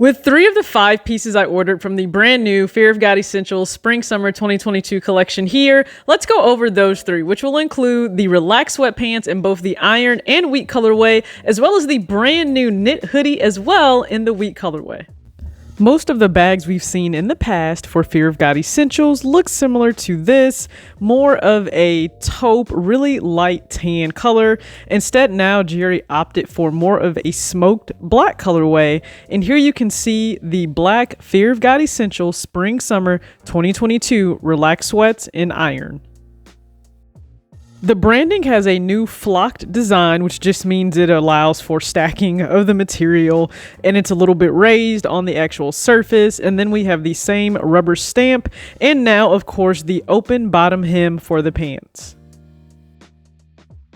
With 3 of the 5 pieces I ordered from the brand new Fear of God Essentials Spring Summer 2022 collection here, let's go over those 3, which will include the Relaxed Sweatpants in both the iron and wheat colorway, as well as the brand new knit hoodie as well in the wheat colorway. Most of the bags we've seen in the past for Fear of God Essentials look similar to this, more of a taupe, really light tan color. Instead, now Jerry opted for more of a smoked black colorway, and here you can see the black Fear of God Essentials Spring Summer 2022 Relaxed Sweats in iron. The branding has a new flocked design, which just means it allows for stacking of the material, and it's a little bit raised on the actual surface. And then we have the same rubber stamp, and now of course the open bottom hem for the pants.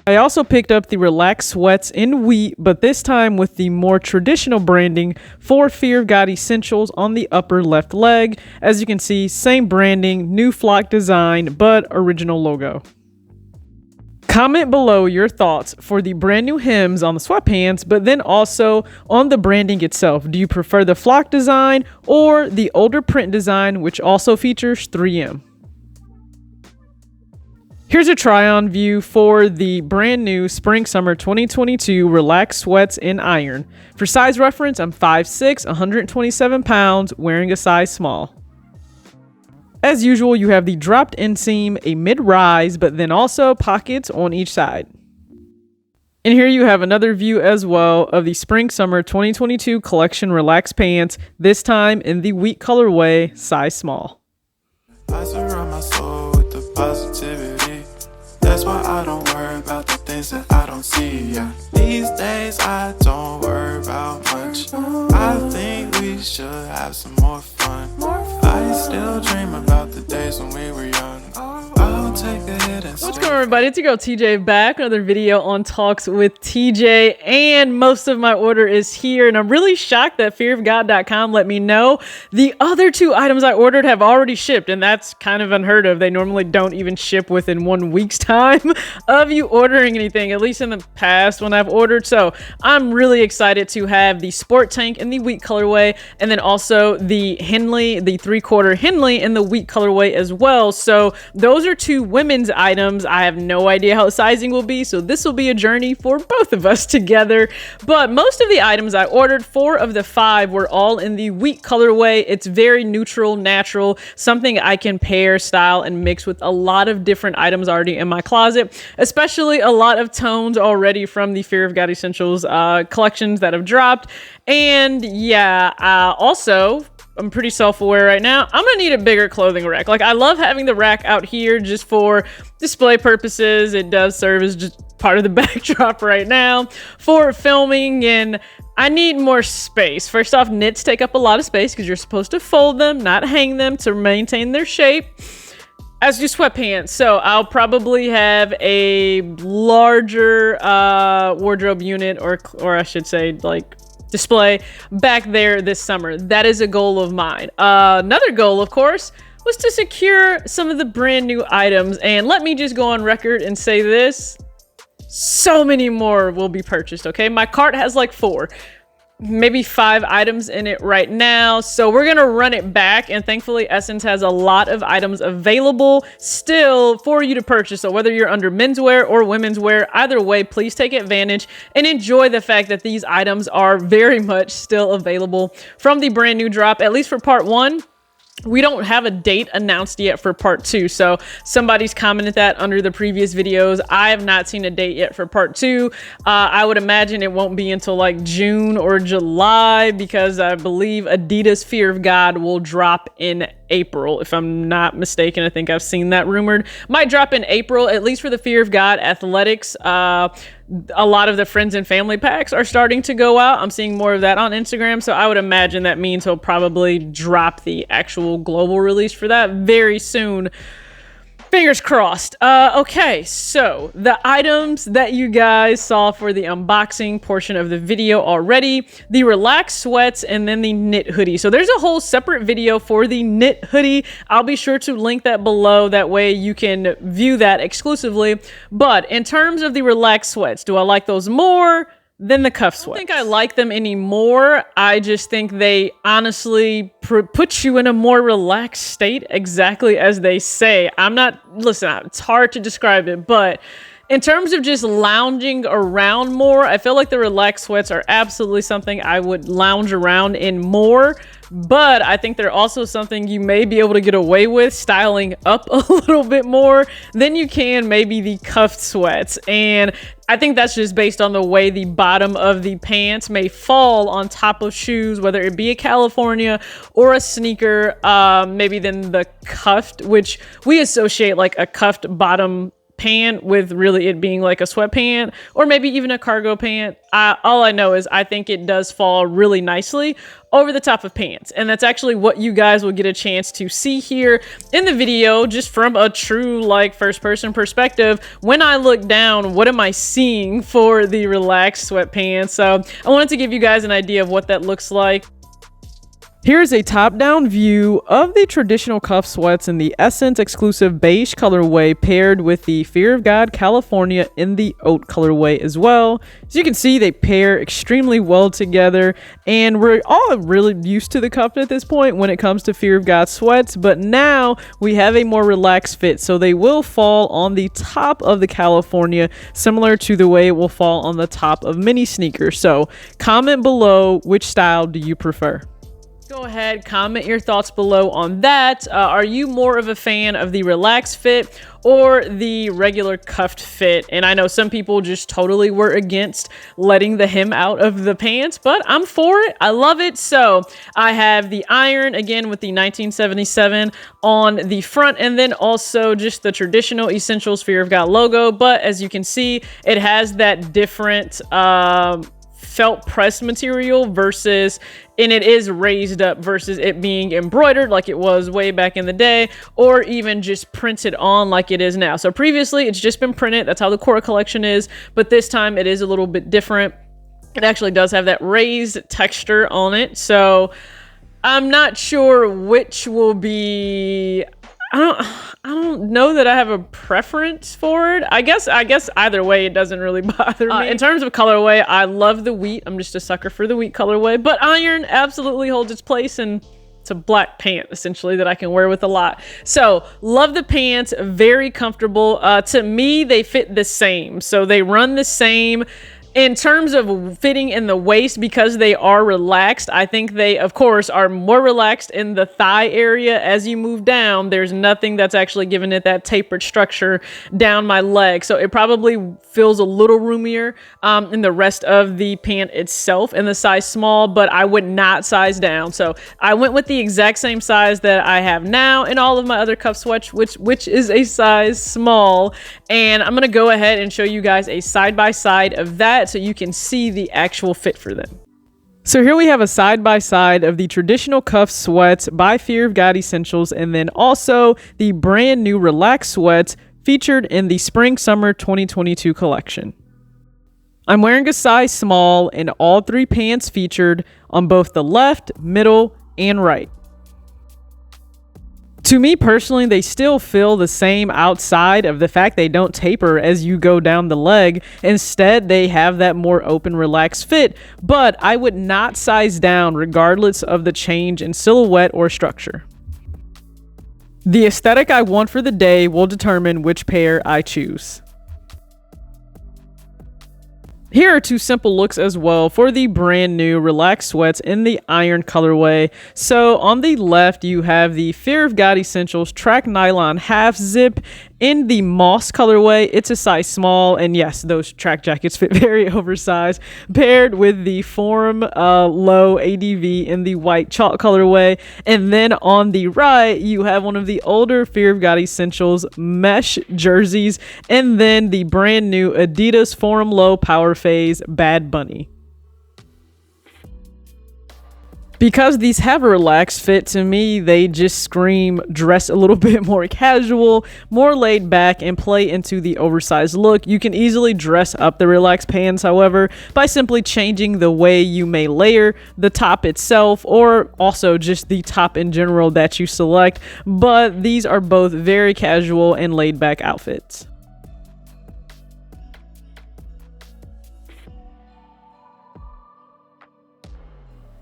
I also picked up the Relaxed Sweats in wheat, but this time with the more traditional branding for Fear of God Essentials on the upper left leg. As you can see, same branding, new flock design, but original logo. Comment below your thoughts for the brand new hems on the sweatpants, but then also on the branding itself. Do you prefer the flock design or the older print design, which also features 3M? Here's a try-on view for the brand new Spring Summer 2022 Relaxed Sweats in iron. For size reference, I'm 5'6", 127 pounds, wearing a size small. As usual, you have the dropped inseam, a mid-rise, but then also pockets on each side. And here you have another view as well of the Spring Summer 2022 collection relaxed pants, this time in the wheat colorway, size small. I surround my soul with the positivity. That's why I don't worry about the things that I don't see. Yeah. These days I don't worry about much. I think we should have some more fun. I still dream about the days when we were young. I'll take the hit and What's going on, everybody? It's your girl TJ back. Another video on Talks with TJ, and most of my order is here, and I'm really shocked that fearofgod.com let me know the other 2 items I ordered have already shipped, and that's kind of unheard of. They normally don't even ship within 1 week's time of you ordering anything, at least in the past when I've ordered. So I'm really excited to have the Sport Tank in the wheat colorway, and then also the Henley, the 3/4 Henley in the wheat colorway as well. So those are 2 women's items. I have no idea how sizing will be, so this will be a journey for both of us together. But most of the items I ordered, 4 of the 5 were all in the wheat colorway. It's very neutral, natural, something I can pair, style, and mix with a lot of different items already in my closet, especially a lot of tones already from the Fear of God Essentials collections that have dropped. And yeah, also, I'm pretty self-aware right now. I'm gonna need a bigger clothing rack. Like, I love having the rack out here just for display purposes. It does serve as just part of the backdrop right now for filming, and I need more space. First off, knits take up a lot of space because you're supposed to fold them, not hang them, to maintain their shape, as do sweatpants. So I'll probably have a larger wardrobe unit, or I should say, like, display back there this summer. That is a goal of mine. Another goal, of course, was to secure some of the brand new items, and let me just go on record and say this: so many more will be purchased. Okay, my cart has like 4, maybe 5 items in it right now, so we're gonna run it back, and thankfully Essence has a lot of items available still for you to purchase. So whether you're under menswear or women's wear, either way, please take advantage and enjoy the fact that these items are very much still available from the brand new drop, at least for part 1. We don't have a date announced yet for part 2. So somebody's commented that under the previous videos. I have not seen a date yet for part 2. I would imagine it won't be until like June or July, because I believe Adidas Fear of God will drop in April, if I'm not mistaken. I think I've seen that rumored. Might drop in April, at least for the Fear of God athletics. A lot of the friends and family packs are starting to go out. I'm seeing more of that on Instagram, so I would imagine that means he'll probably drop the actual global release for that very soon. Fingers crossed. Okay, so the items that you guys saw for the unboxing portion of the video already, the relaxed sweats and then the knit hoodie. So there's a whole separate video for the knit hoodie. I'll be sure to link that below. That way you can view that exclusively. But in terms of the relaxed sweats, do I like those more? than the cuff sweats. I don't think I like them anymore. I just think they honestly put you in a more relaxed state, exactly as they say. Listen, it's hard to describe it, but in terms of just lounging around more, I feel like the relaxed sweats are absolutely something I would lounge around in more. But I think they're also something you may be able to get away with styling up a little bit more than you can maybe the cuffed sweats. And I think that's just based on the way the bottom of the pants may fall on top of shoes, whether it be a California or a sneaker, maybe than the cuffed, which we associate like a cuffed bottom pant with really it being like a sweatpant or maybe even a cargo pant. All I know is I think it does fall really nicely over the top of pants, and that's actually what you guys will get a chance to see here in the video, just from a true like first person perspective. When I look down, what am I seeing for the relaxed sweatpants? So I wanted to give you guys an idea of what that looks like. Here's a top-down view of the traditional cuff sweats in the Essence exclusive beige colorway paired with the Fear of God California in the oat colorway as well. As you can see, they pair extremely well together, and we're all really used to the cuff at this point when it comes to Fear of God sweats, but now we have a more relaxed fit, so they will fall on the top of the California, similar to the way it will fall on the top of mini sneakers. So comment below, which style do you prefer? Go ahead, comment your thoughts below on that. Are you more of a fan of the relaxed fit or the regular cuffed fit? And I know some people just totally were against letting the hem out of the pants, but I'm for it. I love it. So I have the iron again with the 1977 on the front, and then also just the traditional Essentials Fear of God logo. But as you can see, it has that different felt press material and it is raised up versus it being embroidered like it was way back in the day, or even just printed on like it is now. So previously it's just been printed. That's how the core collection is, but this time it is a little bit different. It actually does have that raised texture on it. So I'm not sure which will be, I don't know that I have a preference for it. I guess either way, it doesn't really bother me. In terms of colorway, I love the wheat. I'm just a sucker for the wheat colorway, but iron absolutely holds its place, and it's a black pant essentially that I can wear with a lot. So love the pants, very comfortable. To me, they fit the same. So they run the same. In terms of fitting in the waist, because they are relaxed, I think they, of course, are more relaxed in the thigh area. As you move down, there's nothing that's actually giving it that tapered structure down my leg. So it probably feels a little roomier in the rest of the pant itself in the size small, but I would not size down. So I went with the exact same size that I have now in all of my other cuff sweats, which is a size small. And I'm going to go ahead and show you guys a side-by-side of that, so you can see the actual fit for them. So here we have a side-by-side of the traditional cuff sweats by Fear of God Essentials, and then also the brand new relaxed sweats featured in the Spring/Summer 2022 collection. I'm wearing a size small in all three pants featured on both the left, middle, and right. To me personally, they still feel the same outside of the fact they don't taper as you go down the leg. Instead, they have that more open, relaxed fit, but I would not size down regardless of the change in silhouette or structure. The aesthetic I want for the day will determine which pair I choose. Here are two simple looks as well for the brand new relaxed sweats in the iron colorway. So on the left, you have the Fear of God Essentials track nylon half zip in the moss colorway. It's a size small, and yes, those track jackets fit very oversized, paired with the Forum low ADV in the white chalk colorway. And then on the right, you have one of the older Fear of God Essentials mesh jerseys, and then the brand new Adidas Forum low Power Phase Bad Bunny. Because these have a relaxed fit, to me, they just scream dress a little bit more casual, more laid back, and play into the oversized look. You can easily dress up the relaxed pants, however, by simply changing the way you may layer the top itself, or also just the top in general that you select. But these are both very casual and laid back outfits.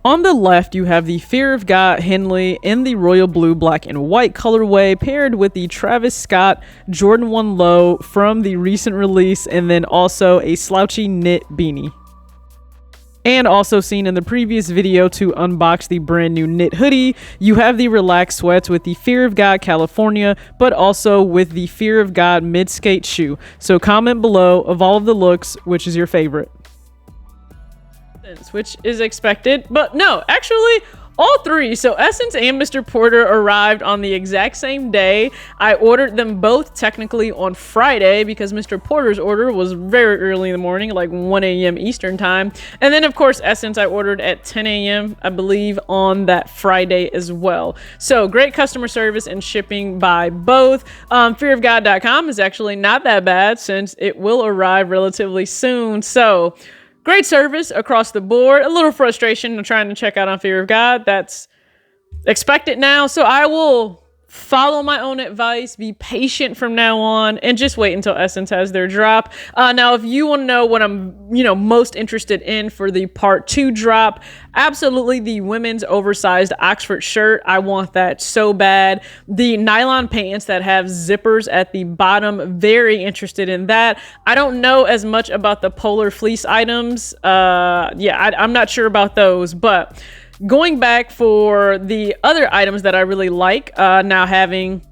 On the left, you have the Fear of God Henley in the royal blue, black, and white colorway, paired with the Travis Scott Jordan 1 Low from the recent release, and then also a slouchy knit beanie. And also seen in the previous video to unbox the brand new knit hoodie, you have the Relaxed Sweats with the Fear of God California, but also with the Fear of God mid-skate shoe. So comment below of all of the looks, which is your favorite. Which is expected, but no, actually all three. So Essence and Mr. Porter arrived on the exact same day. I ordered them both technically on Friday because Mr. Porter's order was very early in the morning, like 1 a.m. Eastern time. And then of course Essence I ordered at 10 a.m. I believe on that Friday as well. So great customer service and shipping by both. Fearofgod.com is actually not that bad since it will arrive relatively soon. So great service across the board. A little frustration of trying to check out on Fear of God. That's expected now. So I will follow my own advice, be patient from now on, and just wait until Essence has their drop. Now, if you want to know what I'm, most interested in for the part 2 drop, absolutely the women's oversized Oxford shirt. I want that so bad. The nylon pants that have zippers at the bottom, very interested in that. I don't know as much about the polar fleece items. I'm not sure about those, but going back for the other items that I really like, now having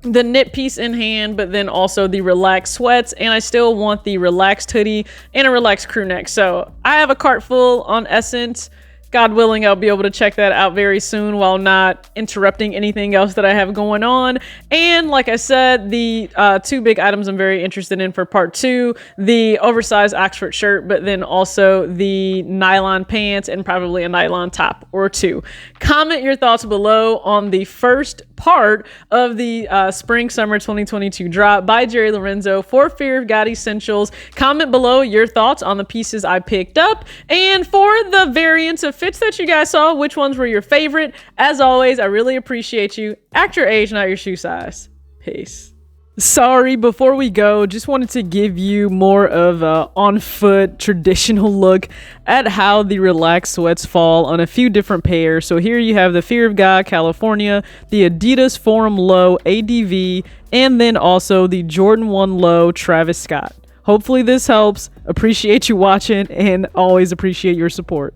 the knit piece in hand, but then also the relaxed sweats, and I still want the relaxed hoodie and a relaxed crew neck. So I have a cart full on Essence. God willing, I'll be able to check that out very soon while not interrupting anything else that I have going on. And like I said, the two big items I'm very interested in for part 2, the oversized Oxford shirt, but then also the nylon pants and probably a nylon top or 2. Comment your thoughts below on the first part of the spring summer 2022 drop by Jerry Lorenzo for Fear of God Essentials. Comment below your thoughts on the pieces I picked up, and for the variants of fits that you guys saw, which ones were your favorite. As always, I really appreciate you. Act your age, not your shoe size. Peace. Sorry, before we go, just wanted to give you more of a on-foot traditional look at how the relaxed sweats fall on a few different pairs. So here you have the Fear of God California, the Adidas Forum Low ADV, and then also the Jordan 1 Low Travis Scott. Hopefully this helps. Appreciate you watching and always appreciate your support.